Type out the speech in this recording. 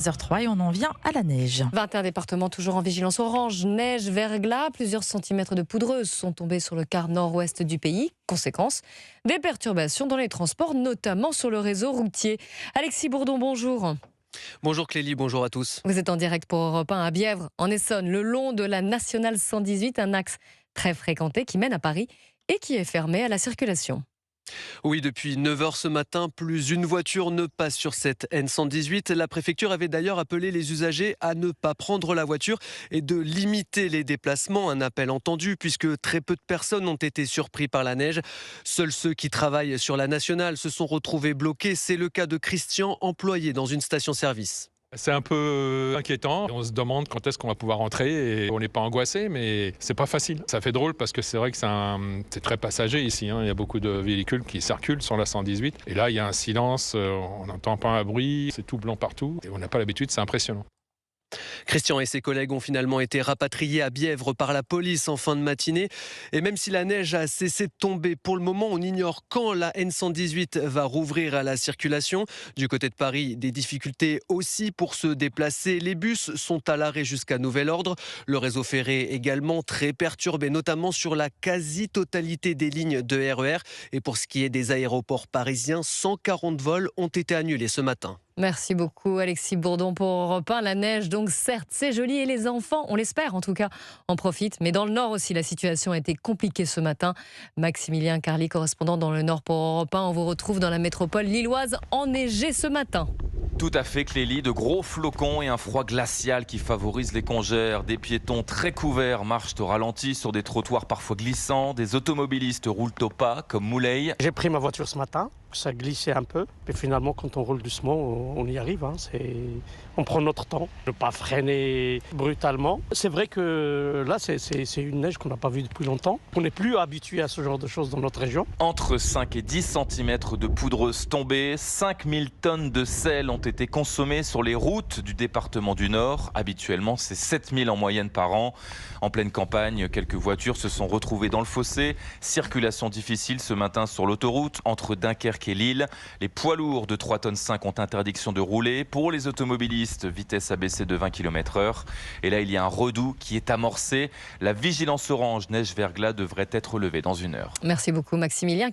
h 03 et on en vient à la neige. 21 départements toujours en vigilance orange, neige, verglas, plusieurs centimètres de poudreuse sont tombés sur le quart nord-ouest du pays. Conséquence, des perturbations dans les transports, notamment sur le réseau routier. Alexis Bourdon, bonjour. Bonjour Clélie, bonjour à tous. Vous êtes en direct pour Europe 1 à Bièvre, en Essonne, le long de la nationale 118, un axe très fréquenté qui mène à Paris et qui est fermé à la circulation. Oui, depuis 9h ce matin, plus une voiture ne passe sur cette N118. La préfecture avait d'ailleurs appelé les usagers à ne pas prendre la voiture et de limiter les déplacements. Un appel entendu puisque très peu de personnes ont été surpris par la neige. Seuls ceux qui travaillent sur la nationale se sont retrouvés bloqués. C'est le cas de Christian, employé dans une station-service. C'est un peu inquiétant. On se demande quand est-ce qu'on va pouvoir rentrer et on n'est pas angoissé, mais c'est pas facile. Ça fait drôle parce que c'est vrai que c'est très passager ici. Il y a beaucoup de véhicules qui circulent sur la 118. Et là, il y a un silence, on n'entend pas un bruit, c'est tout blanc partout. Et on n'a pas l'habitude, c'est impressionnant. Christian et ses collègues ont finalement été rapatriés à Bièvre par la police en fin de matinée. Et même si la neige a cessé de tomber, pour le moment, on ignore quand la N118 va rouvrir à la circulation. Du côté de Paris, des difficultés aussi pour se déplacer. Les bus sont à l'arrêt jusqu'à nouvel ordre. Le réseau ferré également très perturbé, notamment sur la quasi-totalité des lignes de RER. Et pour ce qui est des aéroports parisiens, 140 vols ont été annulés ce matin. Merci beaucoup Alexis Bourdon pour Europe 1. La neige, donc certes, c'est joli et les enfants, on l'espère en tout cas, en profitent. Mais dans le Nord aussi, la situation a été compliquée ce matin. Maximilien Carly, correspondant dans le Nord pour Europe 1, on vous retrouve dans la métropole lilloise enneigée ce matin. Tout à fait, Clélie. De gros flocons et un froid glacial qui favorise les congères. Des piétons très couverts marchent au ralenti sur des trottoirs parfois glissants. Des automobilistes roulent au pas, comme Moulay. J'ai pris ma voiture ce matin, ça glissait un peu. Et finalement, quand on roule doucement, on y arrive. On prend notre temps, ne pas freiner brutalement. C'est vrai que là, c'est une neige qu'on n'a pas vue depuis longtemps. On n'est plus habitué à ce genre de choses dans notre région. Entre 5 et 10 cm de poudreuse tombée, 5000 tonnes de sel ont été consommées sur les routes du département du Nord. Habituellement, c'est 7000 en moyenne par an. En pleine campagne, quelques voitures se sont retrouvées dans le fossé. Circulation difficile ce matin sur l'autoroute entre Dunkerque et Lille. Les poids lourds de 3,5 tonnes ont interdiction de rouler. Pour les automobilistes, vitesse abaissée de 20 km/h. Et là, il y a un redout qui est amorcé. La vigilance orange neige-verglas devrait être levée dans 1 heure. Merci beaucoup Maximilien.